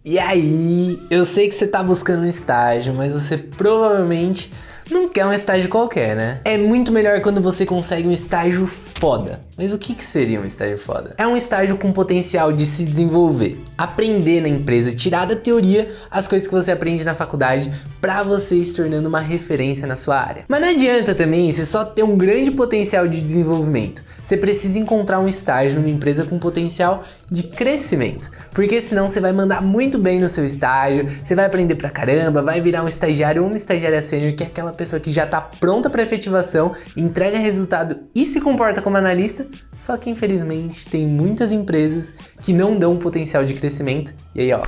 E aí, eu sei que você tá buscando um estágio, mas você provavelmente não quer um estágio qualquer, né? É muito melhor quando você consegue um estágio foda. Mas o que seria um estágio foda? É um estágio com potencial de se desenvolver, aprender na empresa, tirar da teoria as coisas que você aprende na faculdade pra você ir se tornando uma referência na sua área. Mas não adianta também você só ter um grande potencial de desenvolvimento. Você precisa encontrar um estágio numa empresa com potencial de crescimento, porque senão você vai mandar muito bem no seu estágio, você vai aprender pra caramba, vai virar um estagiário ou uma estagiária sênior, que é aquela pessoa que já tá pronta pra efetivação, entrega resultado e se comporta como analista, só que infelizmente tem muitas empresas que não dão potencial de crescimento, e aí ó...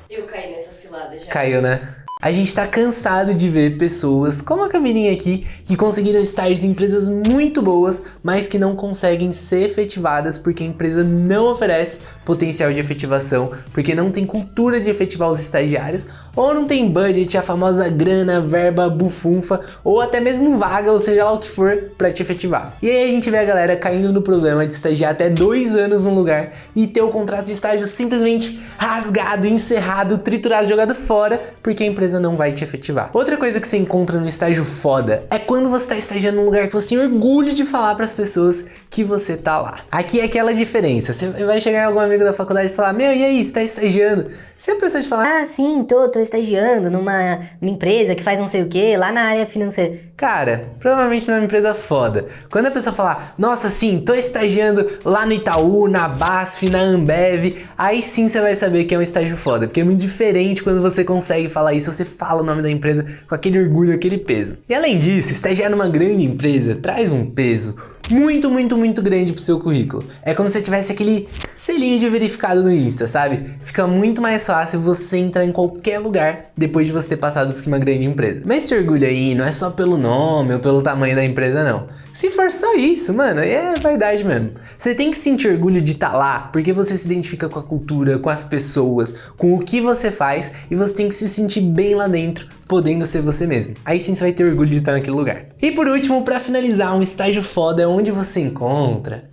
Eu caí nessa cilada já. Caiu, né? A gente tá cansado de ver pessoas como a Camilinha aqui, que conseguiram estágios em empresas muito boas, mas que não conseguem ser efetivadas porque a empresa não oferece potencial de efetivação, porque não tem cultura de efetivar os estagiários, ou não tem budget, a famosa grana, verba, bufunfa, ou até mesmo vaga, ou seja lá o que for, pra te efetivar. E aí a gente vê a galera caindo no problema de estagiar até 2 anos num lugar e ter o contrato de estágio simplesmente rasgado, encerrado, triturado, jogado fora, porque a empresa não vai te efetivar. Outra coisa que você encontra no estágio foda é quando você tá estagiando num lugar que você tem orgulho de falar pras pessoas que você tá lá. Aqui é aquela diferença. Você vai chegar em algum amigo da faculdade e falar: meu, e aí, você tá estagiando? Se a pessoa te falar: ah, sim, tô estagiando numa empresa que faz não sei o que, lá na área financeira. cara, provavelmente não é uma empresa foda. Quando a pessoa falar: nossa, sim, tô estagiando lá no Itaú, na BASF, na Ambev, aí sim você vai saber que é um estágio foda, porque é muito diferente quando você consegue falar isso, você fala o nome da empresa com aquele orgulho, aquele peso. E além disso, estagiar numa grande empresa traz um peso muito, muito, muito grande pro seu currículo. É como se você tivesse aquele selinho de verificado no Insta, sabe? Fica muito mais fácil você entrar em qualquer lugar depois de você ter passado por uma grande empresa. Mas esse orgulho aí não é só pelo nome ou pelo tamanho da empresa, não. Se for só isso, mano, aí é vaidade mesmo. Você tem que sentir orgulho de estar lá, porque você se identifica com a cultura, com as pessoas, com o que você faz, e você tem que se sentir bem lá dentro, podendo ser você mesmo. Aí sim você vai ter orgulho de estar naquele lugar. E por último, pra finalizar, um estágio foda é onde você encontra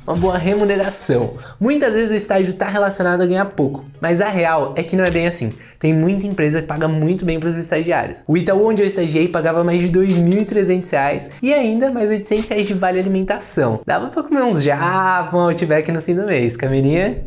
uma boa remuneração. Muitas vezes o estágio tá relacionado a ganhar pouco, mas a real é que não é bem assim. Tem muita empresa que paga muito bem pros estagiários. O Itaú, onde eu estagiei, pagava mais de R$ 2.300 e ainda mais R$ 800 de vale alimentação. Dava pra comer uns japa, um Outback no fim do mês. Camininha?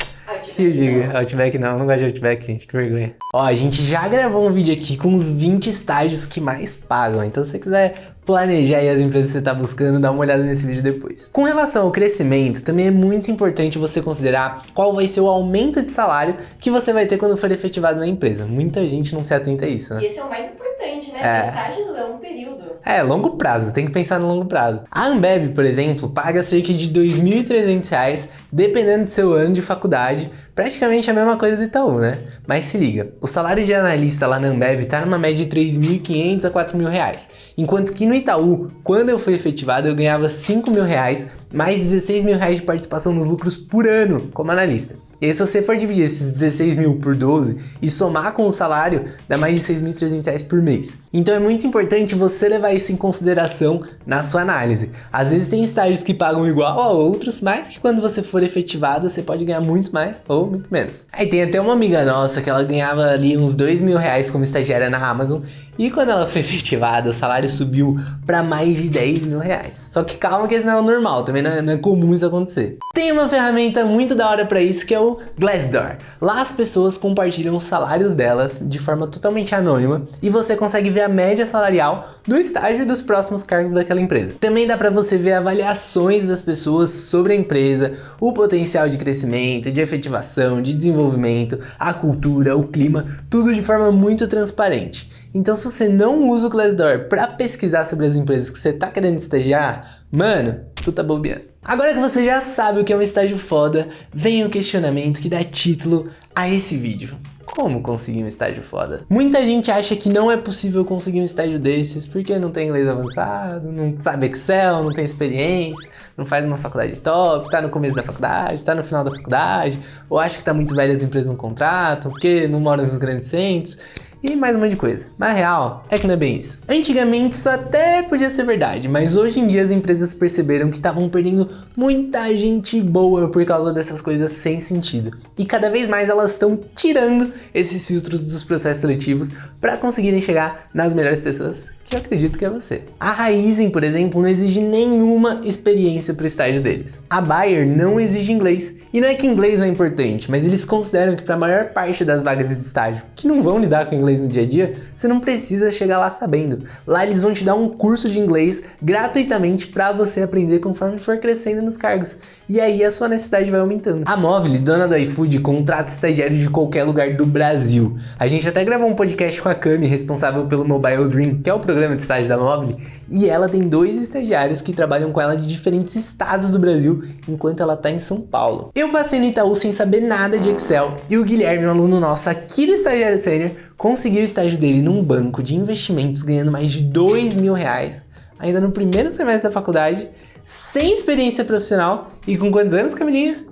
Que eu diga, Outback não gosto de Outback, gente, que vergonha. Ó, a gente já gravou um vídeo aqui com os 20 estágios que mais pagam, então se você quiser planejar aí as empresas que você tá buscando, dá uma olhada nesse vídeo depois. Com relação ao crescimento, também é muito importante você considerar qual vai ser o aumento de salário que você vai ter quando for efetivado na empresa. Muita gente não se atenta a isso, né? E esse é o mais importante, né? O estágio é um período. É, longo prazo, tem que pensar no longo prazo. A Ambev, por exemplo, paga cerca de R$ 2.300, dependendo do seu ano de faculdade, praticamente a mesma coisa do Itaú, né? Mas se liga, o salário de analista lá na Ambev tá numa média de R$ 3.500 a R$ 4.000, enquanto que no Itaú, quando eu fui efetivado, eu ganhava R$ 5.000, mais R$ 16.000 de participação nos lucros por ano como analista. E aí, se você for dividir esses 16 mil por 12 e somar com o salário, dá mais de R$ 6.300 por mês. Então é muito importante você levar isso em consideração na sua análise. Às vezes tem estágios que pagam igual a outros, mas que quando você for efetivado, você pode ganhar muito mais ou muito menos. Aí tem até uma amiga nossa que ela ganhava ali uns R$ 2.000 como estagiária na Amazon, e quando ela foi efetivada, o salário subiu para mais de R$ 10.000. Só que calma que isso não é o normal, também não é comum isso acontecer. Tem uma ferramenta muito da hora para isso que é o Glassdoor. Lá as pessoas compartilham os salários delas de forma totalmente anônima e você consegue ver a média salarial do estágio e dos próximos cargos daquela empresa. Também dá para você ver avaliações das pessoas sobre a empresa, o potencial de crescimento, de efetivação, de desenvolvimento, a cultura, o clima, tudo de forma muito transparente. Então, se você não usa o Glassdoor para pesquisar sobre as empresas que você tá querendo estagiar, mano, tu tá bobeando. Agora que você já sabe o que é um estágio foda, vem o questionamento que dá título a esse vídeo. Como conseguir um estágio foda? Muita gente acha que não é possível conseguir um estágio desses porque não tem inglês avançado, não sabe Excel, não tem experiência, não faz uma faculdade top, tá no começo da faculdade, tá no final da faculdade, ou acha que tá muito velho e as empresas não contratam, porque não mora nos grandes centros. e mais um monte de coisa. Mas a real é que não é bem isso. Antigamente isso até podia ser verdade, mas hoje em dia as empresas perceberam que estavam perdendo muita gente boa por causa dessas coisas sem sentido. E cada vez mais elas estão tirando esses filtros dos processos seletivos para conseguirem chegar nas melhores pessoas, que eu acredito que é você. A Raizen, por exemplo, não exige nenhuma experiência para o estágio deles. A Bayer não exige inglês. E não é que o inglês não é importante, mas eles consideram que para a maior parte das vagas de estágio, que não vão lidar com inglês no dia a dia, você não precisa chegar lá sabendo. Lá eles vão te dar um curso de inglês gratuitamente para você aprender conforme for crescendo nos cargos. E aí a sua necessidade vai aumentando. A Movile, dona do iFood, contrata estagiários de qualquer lugar do Brasil. A gente até gravou um podcast com a Cami, responsável pelo Mobile Dream, que é o programa de estágio da Movile, e ela tem 2 estagiários que trabalham com ela de diferentes estados do Brasil, enquanto ela tá em São Paulo. Eu passei no Itaú sem saber nada de Excel, e o Guilherme, um aluno nosso aqui do Estagiário Sênior, conseguiu o estágio dele num banco de investimentos ganhando mais de R$2.000, ainda no primeiro semestre da faculdade, sem experiência profissional, e com quantos anos, Camilinha?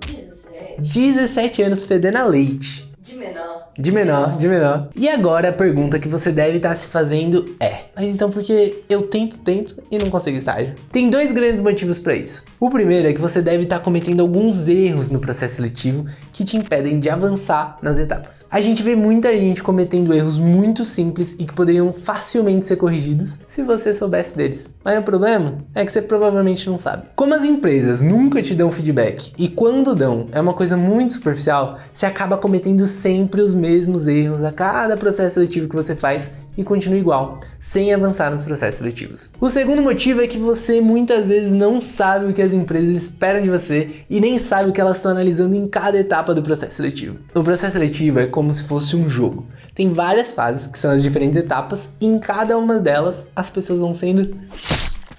17 anos, fedendo a leite. De menor. E agora a pergunta que você deve estar se fazendo é: mas então por que eu tento e não consigo estágio? Tem 2 grandes motivos para isso. O primeiro é que você deve estar cometendo alguns erros no processo seletivo que te impedem de avançar nas etapas. A gente vê muita gente cometendo erros muito simples e que poderiam facilmente ser corrigidos se você soubesse deles. Mas o problema é que você provavelmente não sabe. Como as empresas nunca te dão feedback e quando dão é uma coisa muito superficial, você acaba cometendo sempre os mesmos erros a cada processo seletivo que você faz e continua igual, sem avançar nos processos seletivos. O segundo motivo é que você muitas vezes não sabe o que as empresas esperam de você e nem sabe o que elas estão analisando em cada etapa do processo seletivo. O processo seletivo é como se fosse um jogo. Tem várias fases, que são as diferentes etapas, e em cada uma delas as pessoas vão sendo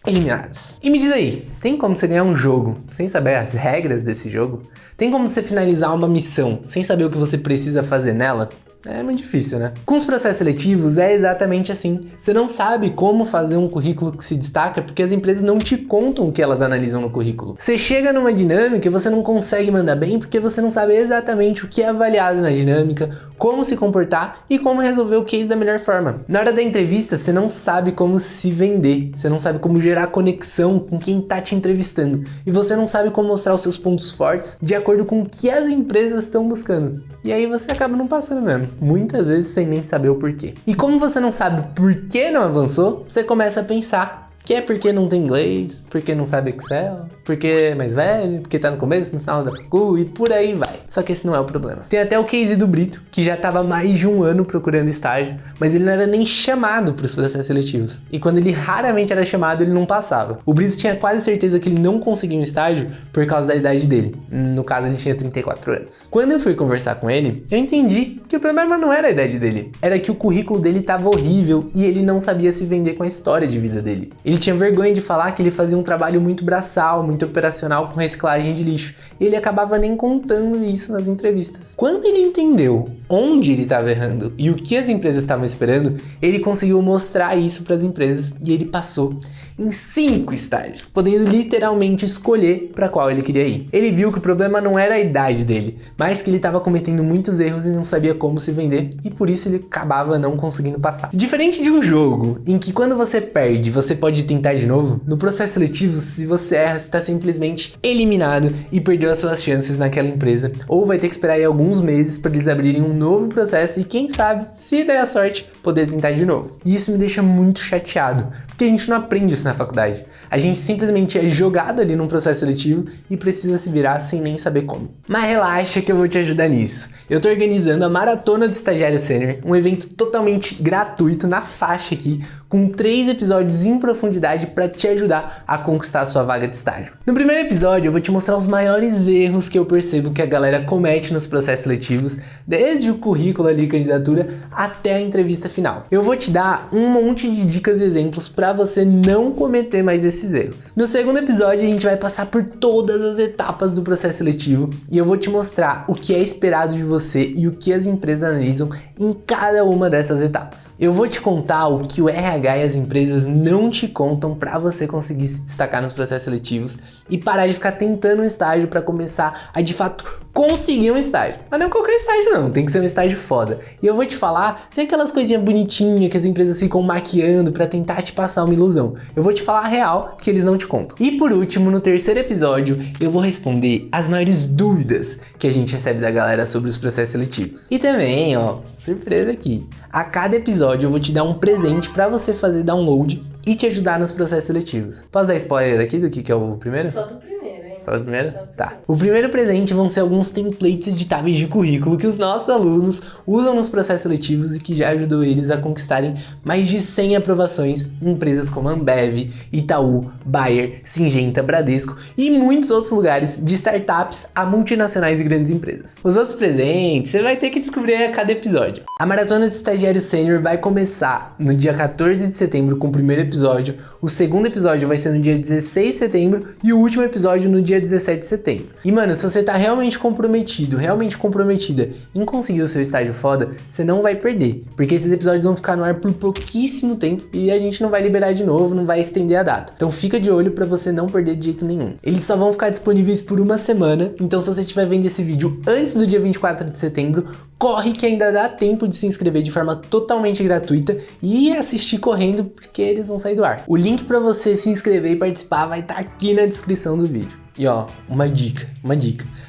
eliminadas. E me diz aí, tem como você ganhar um jogo sem saber as regras desse jogo? Tem como você finalizar uma missão sem saber o que você precisa fazer nela? É muito difícil, né? Com os processos seletivos é exatamente assim. Você não sabe como fazer um currículo que se destaca porque as empresas não te contam o que elas analisam no currículo. Você chega numa dinâmica e você não consegue mandar bem porque você não sabe exatamente o que é avaliado na dinâmica, como se comportar e como resolver o case da melhor forma. Na hora da entrevista, você não sabe como se vender, você não sabe como gerar conexão com quem tá te entrevistando e você não sabe como mostrar os seus pontos fortes de acordo com o que as empresas estão buscando. E aí você acaba não passando mesmo. Muitas vezes sem nem saber o porquê. E como você não sabe por que não avançou, você começa a pensar que é porque não tem inglês, porque não sabe Excel, porque é mais velho, porque tá no começo, no final da facu e por aí vai. Só que esse não é o problema. Tem até o case do Brito, que já tava mais de 1 ano procurando estágio, mas ele não era nem chamado para os processos seletivos. E quando ele raramente era chamado, ele não passava. O Brito tinha quase certeza que ele não conseguia um estágio por causa da idade dele. No caso, ele tinha 34 anos. Quando eu fui conversar com ele, eu entendi que o problema não era a idade dele. Era que o currículo dele tava horrível e ele não sabia se vender com a história de vida dele. Ele tinha vergonha de falar que ele fazia um trabalho muito braçal, muito operacional com reciclagem de lixo. E ele acabava nem contando isso nas entrevistas. Quando ele entendeu onde ele estava errando e o que as empresas estavam esperando, ele conseguiu mostrar isso para as empresas e ele passou em 5 estágios, podendo literalmente escolher para qual ele queria ir. Ele viu que o problema não era a idade dele, mas que ele estava cometendo muitos erros e não sabia como se vender, e por isso ele acabava não conseguindo passar. Diferente de um jogo, em que quando você perde, você pode tentar de novo, no processo seletivo, se você erra, você está simplesmente eliminado e perdeu as suas chances naquela empresa, ou vai ter que esperar aí alguns meses para eles abrirem um novo processo e quem sabe, se der a sorte, poder tentar de novo. E isso me deixa muito chateado, porque a gente não aprende isso na faculdade. A gente simplesmente é jogado ali num processo seletivo e precisa se virar sem nem saber como. Mas relaxa que eu vou te ajudar nisso. Eu tô organizando a Maratona do Estagiário Sênior, um evento totalmente gratuito na faixa aqui, com 3 episódios em profundidade para te ajudar a conquistar a sua vaga de estágio. No primeiro episódio eu vou te mostrar os maiores erros que eu percebo que a galera comete nos processos seletivos, desde o currículo ali, candidatura, até a entrevista final. Eu vou te dar um monte de dicas e exemplos para você não cometer mais esses erros. No segundo episódio a gente vai passar por todas as etapas do processo seletivo e eu vou te mostrar o que é esperado de você e o que as empresas analisam em cada uma dessas etapas. Eu vou te contar o que o RH e as empresas não te contam para você conseguir se destacar nos processos seletivos e parar de ficar tentando um estágio para começar a de fato conseguir um estágio. Mas não qualquer estágio não, tem que ser um estágio foda. E eu vou te falar, sem aquelas coisinhas bonitinhas que as empresas ficam maquiando pra tentar te passar uma ilusão. Eu vou te falar a real que eles não te contam. E por último, no terceiro episódio, eu vou responder as maiores dúvidas que a gente recebe da galera sobre os processos seletivos. E também, ó, surpresa aqui. A cada episódio eu vou te dar um presente pra você fazer download e te ajudar nos processos seletivos. Posso dar spoiler aqui do que é o primeiro? Só do primeiro, hein? Só do primeiro? Tá. O primeiro presente vão ser alguns templates editáveis de currículo que os nossos alunos usam nos processos seletivos e que já ajudou eles a conquistarem mais de 100 aprovações em empresas como Ambev, Itaú, Bayer, Syngenta, Bradesco e muitos outros lugares, de startups a multinacionais e grandes empresas. Os outros presentes você vai ter que descobrir a cada episódio. A Maratona de Estagiário Sênior vai começar no dia 14 de setembro com o primeiro episódio, o segundo episódio vai ser no dia 16 de setembro e o último episódio no dia 17 de setembro. E mano, se você tá realmente comprometido, realmente comprometida em conseguir o seu estágio foda, você não vai perder, porque esses episódios vão ficar no ar por pouquíssimo tempo e a gente não vai liberar de novo, não vai estender a data. Então fica de olho pra você não perder de jeito nenhum. Eles só vão ficar disponíveis por uma semana, então se você estiver vendo esse vídeo antes do dia 24 de setembro, corre que ainda dá tempo de se inscrever de forma totalmente gratuita e assistir correndo, porque eles vão sair do ar. O link pra você se inscrever e participar vai estar aqui na descrição do vídeo. E ó, uma dica.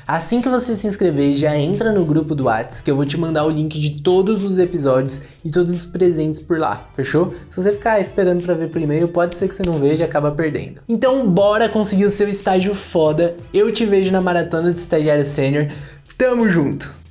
Assim que você se inscrever, já entra no grupo do WhatsApp, que eu vou te mandar o link de todos os episódios e todos os presentes por lá, fechou? Se você ficar esperando pra ver por e-mail, pode ser que você não veja e acaba perdendo. Então bora conseguir o seu estágio foda. Eu te vejo na Maratona de Estagiário Sênior. Tamo junto!